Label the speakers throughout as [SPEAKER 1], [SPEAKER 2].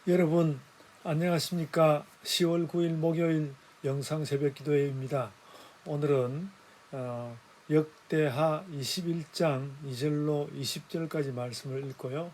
[SPEAKER 1] 여러분 안녕하십니까? 10월 9일 목요일 영상 새벽 기도회입니다. 오늘은 역대하 21장 2절로 20절까지 말씀을 읽고요.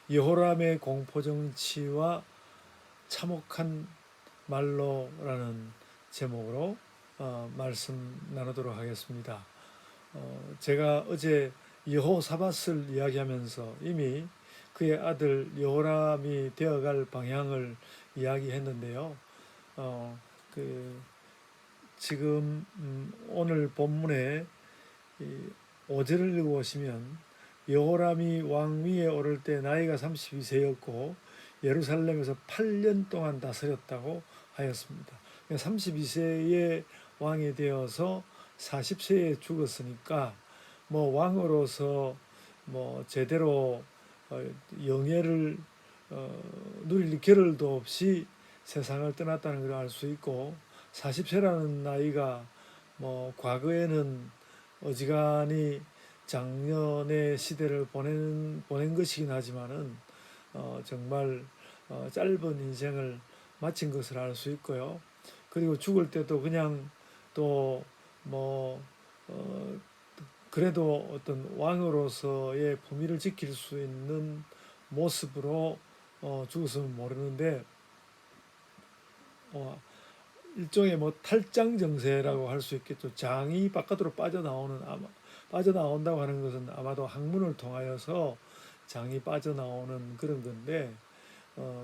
[SPEAKER 1] 여호람의 공포 정치와 참혹한 말로라는 제목으로 말씀 나누도록 하겠습니다. 제가 어제 여호사밧을 이야기하면서 이미 그의 아들 여호람이 되어갈 방향을 이야기했는데요. 어, 그 지금 오늘 본문에 5절을 읽어보시면 여호람이 왕위에 오를 때 나이가 32세였고 예루살렘에서 8년 동안 다스렸다고 하였습니다. 32세에 왕이 되어서 40세에 죽었으니까 뭐 왕으로서 뭐 제대로 영예를 누릴 겨를도 없이 세상을 떠났다는 걸 알 수 있고, 40세라는 나이가 뭐 과거에는 어지간히 장년의 시대를 보낸 것이긴 하지만은 정말 짧은 인생을 마친 것을 알 수 있고요. 그리고 죽을 때도 그냥 또 뭐 그래도 어떤 왕으로서의 품위를 지킬 수 있는 모습으로 죽었으면 모르는데, 어, 일종의 뭐 탈장 정세라고 할 수 있겠죠. 장이 바깥으로 빠져나온다고 하는 것은 아마도 학문을 통하여서 장이 빠져나오는 그런 건데,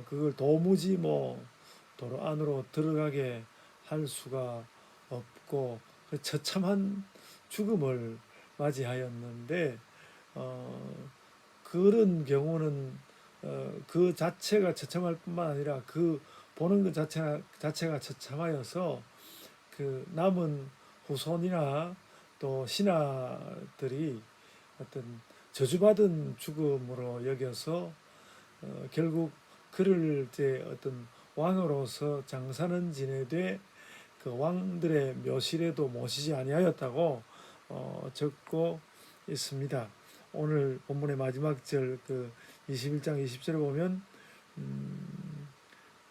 [SPEAKER 1] 그걸 도무지 뭐 도로 안으로 들어가게 할 수가 없고 그 처참한 죽음을 맞이하였는데, 그런 경우는 그 자체가 처참할 뿐만 아니라 그 보는 것 자체가 처참하여서 그 남은 후손이나 또 신하들이 어떤 저주받은 죽음으로 여겨서 결국 그를 이제 어떤 왕으로서 장사는 지내되 그 왕들의 묘실에도 모시지 아니하였다고 적고 있습니다. 오늘 본문의 마지막 절 그 21장 20절을 보면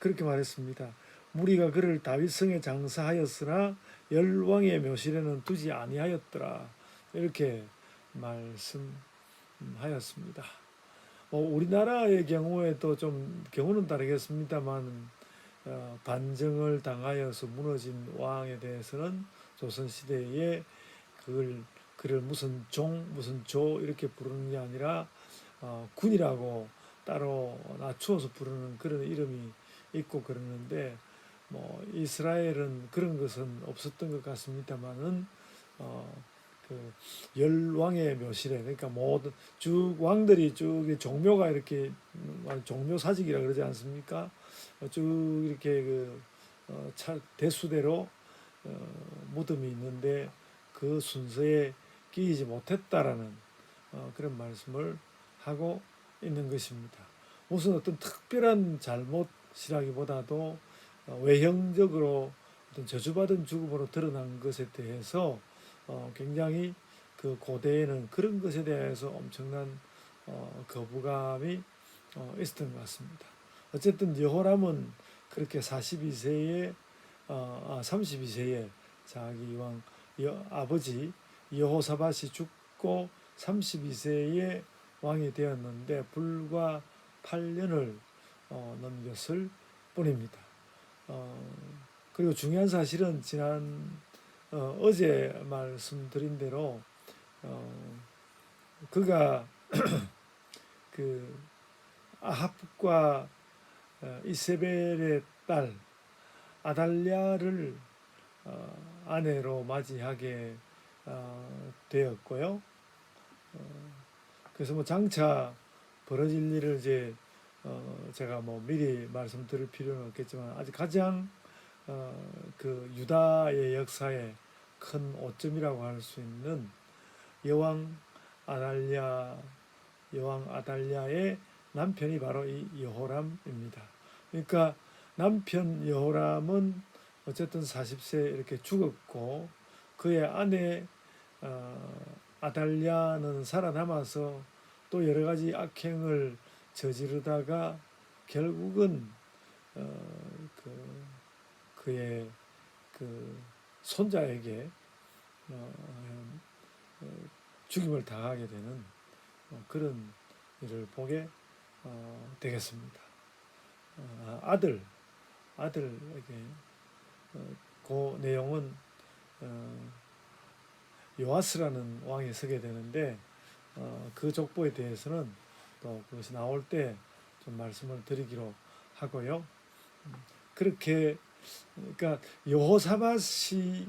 [SPEAKER 1] 그렇게 말했습니다. 무리가 그를 다윗성에 장사하였으나 열왕의 묘실에는 두지 아니하였더라. 이렇게 말씀하였습니다. 우리나라의 경우에도 좀 경우는 다르겠습니다만 반정을 당하여서 무너진 왕에 대해서는 조선시대에 그를 무슨 무슨 조 이렇게 부르는 게 아니라 군이라고 따로 낮추어서 부르는 그런 이름이 있고 그러는데, 뭐 이스라엘은 그런 것은 없었던 것 같습니다만은 그 열왕의 묘실에, 그러니까 모든 쭉 왕들이 쭉 종묘가 이렇게 종묘 사직이라 그러지 않습니까? 쭉 이렇게 대수대로 무덤이 있는데 그 순서에 끼이지 못했다라는 그런 말씀을 하고 있는 것입니다. 무슨 어떤 특별한 잘못이라기보다도 외형적으로 어떤 저주받은 죽음으로 드러난 것에 대해서 굉장히 그 고대에는 그런 것에 대해서 엄청난 거부감이 있었던 것 같습니다. 어쨌든 여호람은 그렇게 32세에 자기 아버지 여호사밧이 죽고 32세에 왕이 되었는데 불과 8년을 넘겼을 뿐입니다. 그리고 중요한 사실은 어제 말씀드린 대로 그가 그 아합과 이세벨의 딸 아달랴를 아내로 맞이하게 되었고요. 그래서 뭐 장차 벌어질 일을 이제 제가 뭐 미리 말씀드릴 필요는 없겠지만, 아직 가장 그 유다의 역사의 큰 오점이라고 할 수 있는 여왕 아달랴 여왕 아달랴의 남편이 바로 이 여호람입니다. 그러니까 남편 여호람은 어쨌든 40세 이렇게 죽었고, 그의 아내 아달랴는 살아남아서 또 여러 가지 악행을 저지르다가 결국은 그의 그 손자에게 죽임을 당하게 되는 그런 일을 보게 되겠습니다. 아들에게 그 내용은 요아스라는 왕이 서게 되는데 그 족보에 대해서는 또 그것이 나올 때 좀 말씀을 드리기로 하고요. 그렇게 그러니까 여호사밧이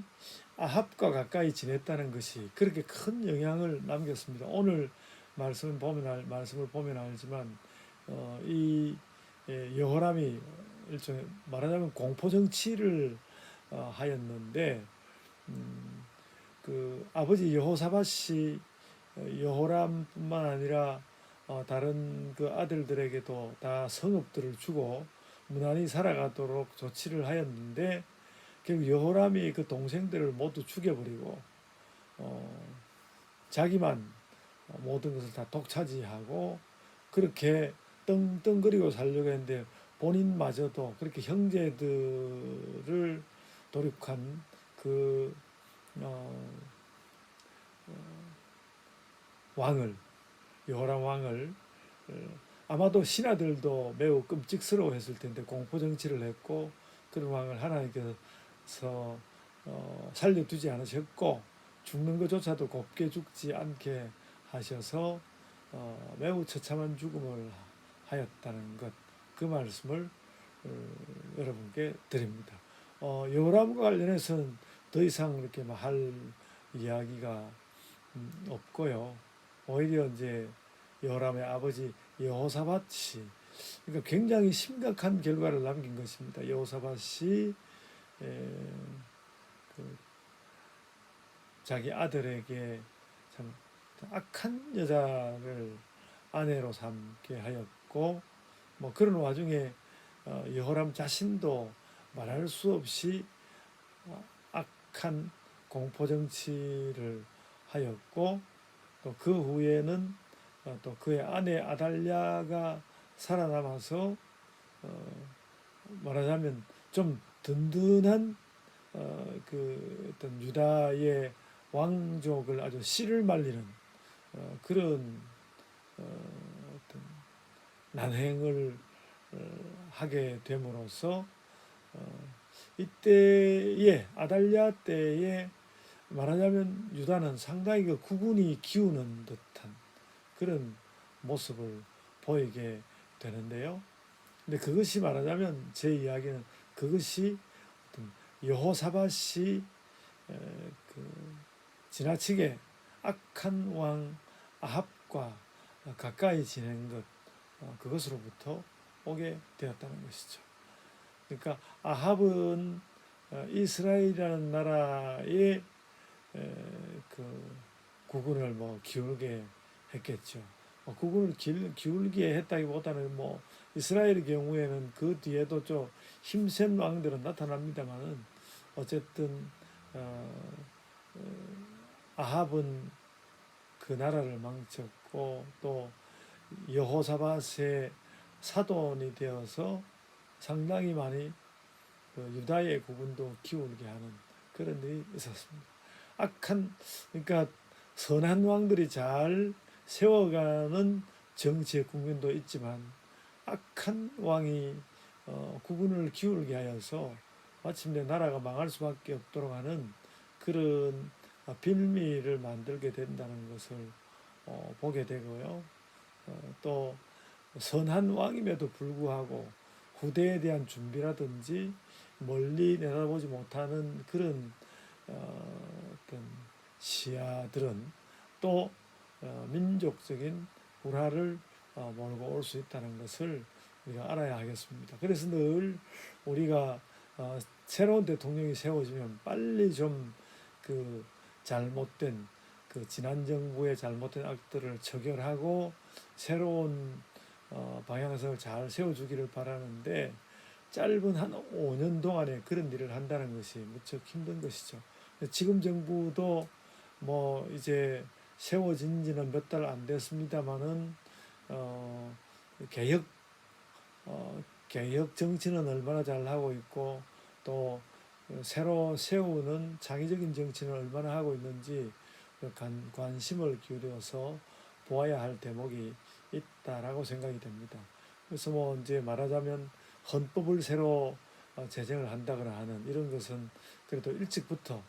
[SPEAKER 1] 아합과 가까이 지냈다는 것이 그렇게 큰 영향을 남겼습니다. 오늘 말씀을 보면 알지만 이 여호람이 일종의 말하자면 공포 정치를 하였는데 그 아버지 여호사밧이 여호람뿐만 아니라 다른 그 아들들에게도 다 성읍들을 주고 무난히 살아가도록 조치를 하였는데 결국 여호람이 그 동생들을 모두 죽여버리고 자기만 모든 것을 다 독차지하고 그렇게 떵떵거리고 살려고 했는데 본인마저도 그렇게 형제들을 도륙한 그 왕을 여호람 왕을 아마도 신하들도 매우 끔찍스러워했을 텐데 공포 정치를 했고 그런 왕을 하나님께서 살려두지 않으셨고 죽는 것조차도 곱게 죽지 않게 하셔서 매우 처참한 죽음을 하였다는 것, 그 말씀을 여러분께 드립니다. 여호람과 관련해서는 더 이상 이렇게 할 이야기가 없고요. 오히려 이제 여호람의 아버지 여호사밧이 그러니까 굉장히 심각한 결과를 남긴 것입니다. 여호사밧이 자기 아들에게 참 악한 여자를 아내로 삼게 하였고 뭐 그런 와중에 여호람 자신도 말할 수 없이 악한 공포 정치를 하였고 또 그 후에는 또 그의 아내 아달랴가 살아남아서 말하자면 좀 든든한 그 어떤 유다의 왕족을 아주 씨를 말리는 그런 어떤 난행을 하게 됨으로써 이때에 아달랴 때에 말하자면 유다는 상당히 그 국운이 기우는 듯한 그런 모습을 보이게 되는데요. 근데 그것이 말하자면 제 이야기는 그것이 어떤 여호사밧이 그 지나치게 악한 왕 아합과 가까이 지낸 것 그것으로부터 오게 되었다는 것이죠. 그러니까 아합은 이스라엘이라는 나라의 그 국군을 뭐 기울게 했겠죠. 국군을 기울게 했다기보다는 뭐 이스라엘의 경우에는 그 뒤에도 좀 힘센 왕들은 나타납니다만은 어쨌든 아합은 그 나라를 망쳤고 또 여호사밧의 사돈이 되어서 상당히 많이 그 유다의 국군도 기울게 하는 그런 일이 있었습니다. 그러니까 선한 왕들이 잘 세워가는 정치의 국면도 있지만 악한 왕이 국군을 기울게 하여서 마침내 나라가 망할 수밖에 없도록 하는 그런 빌미를 만들게 된다는 것을 보게 되고요. 또 선한 왕임에도 불구하고 후대에 대한 준비라든지 멀리 내다보지 못하는 그런 어떤 시야들은 또 민족적인 불화를 몰고 올 수 있다는 것을 우리가 알아야 하겠습니다. 그래서 늘 우리가 새로운 대통령이 세워지면 빨리 좀 그 잘못된 그 지난 정부의 잘못된 악들을 처결하고 새로운 방향성을 잘 세워주기를 바라는데 짧은 한 5년 동안에 그런 일을 한다는 것이 무척 힘든 것이죠. 지금 정부도 뭐 이제 세워진 지는 몇 달 안 됐습니다만은 개혁 개혁 정치는 얼마나 잘 하고 있고 또 새로 세우는 창의적인 정치는 얼마나 하고 있는지 관심을 기울여서 보아야 할 대목이 있다라고 생각이 됩니다. 그래서 뭐 이제 말하자면 헌법을 새로 제정을 한다거나 하는 이런 것은 그래도 일찍부터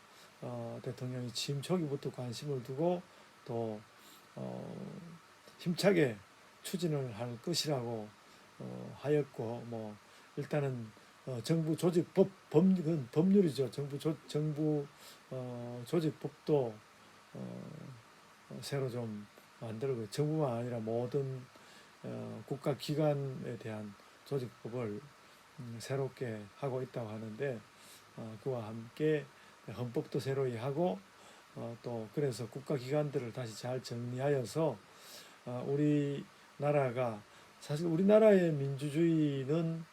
[SPEAKER 1] 대통령이 취임 초기부터 관심을 두고 또 힘차게 추진을 할 것이라고 하였고 뭐 일단은 정부 조직법 법률이죠. 정부 조직법도 새로 좀 만들고 정부만 아니라 모든 국가기관에 대한 조직법을 새롭게 하고 있다고 하는데 그와 함께 헌법도 새로이 하고 또 그래서 국가기관들을 다시 잘 정리하여서 우리나라가 사실 우리나라의 민주주의는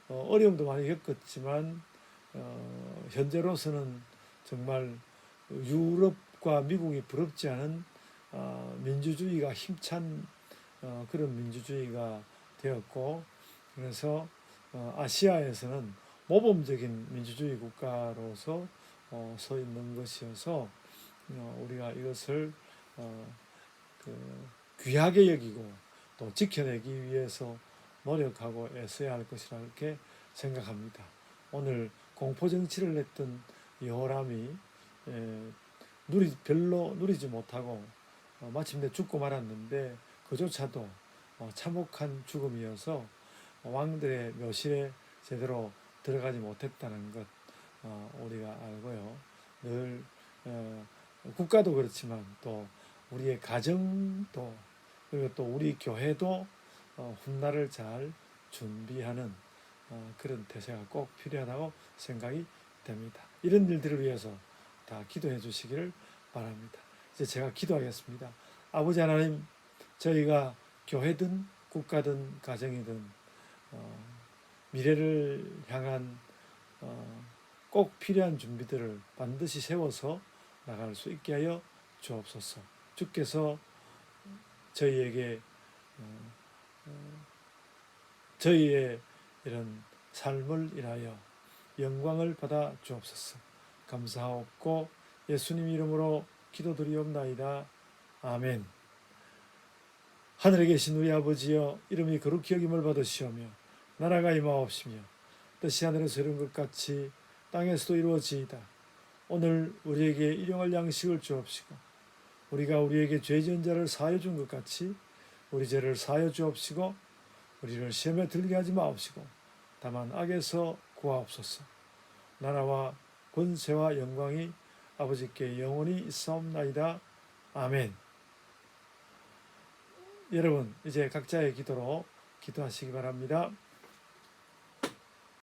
[SPEAKER 1] 어려움도 많이 겪었지만 현재로서는 정말 유럽과 미국이 부럽지 않은 민주주의가 힘찬 그런 민주주의가 되었고 그래서 아시아에서는 모범적인 민주주의 국가로서 서 있는 것이어서 우리가 이것을 귀하게 여기고 또 지켜내기 위해서 노력하고 애써야 할 것이라 이렇게 생각합니다. 오늘 공포정치를 했던 여호람이 별로 누리지 못하고 마침내 죽고 말았는데 그조차도 참혹한 죽음이어서 왕들의 묘실에 제대로 들어가지 못했다는 것 우리가 알고요. 늘 국가도 그렇지만 또 우리의 가정도 그리고 또 우리 교회도 훗날을 잘 준비하는 그런 태세가 꼭 필요하다고 생각이 됩니다. 이런 일들을 위해서 다 기도해 주시기를 바랍니다. 이제 제가 기도하겠습니다. 아버지 하나님, 저희가 교회든 국가든 가정이든 미래를 향한 꼭 필요한 준비들을 반드시 세워서 나갈 수 있게 하여 주옵소서. 주께서 저희에게 저희의 이런 삶을 인하여 영광을 받아 주옵소서. 감사하옵고 예수님 이름으로 기도드리옵나이다. 아멘. 하늘에 계신 우리 아버지여, 이름이 거룩히 여김을 받으시오며 나라가 임하옵시며 뜻이 하늘에서 이룬 것 같이 땅에서도 이루어지이다. 오늘 우리에게 일용할 양식을 주옵시고 우리가 우리에게 죄 지은 자를 사하여 준 것 같이 우리 죄를 사하여 주옵시고 우리를 시험에 들게 하지 마옵시고 다만 악에서 구하옵소서. 나라와 권세와 영광이 아버지께 영원히 있사옵나이다. 아멘. 여러분, 이제 각자의 기도로 기도하시기 바랍니다.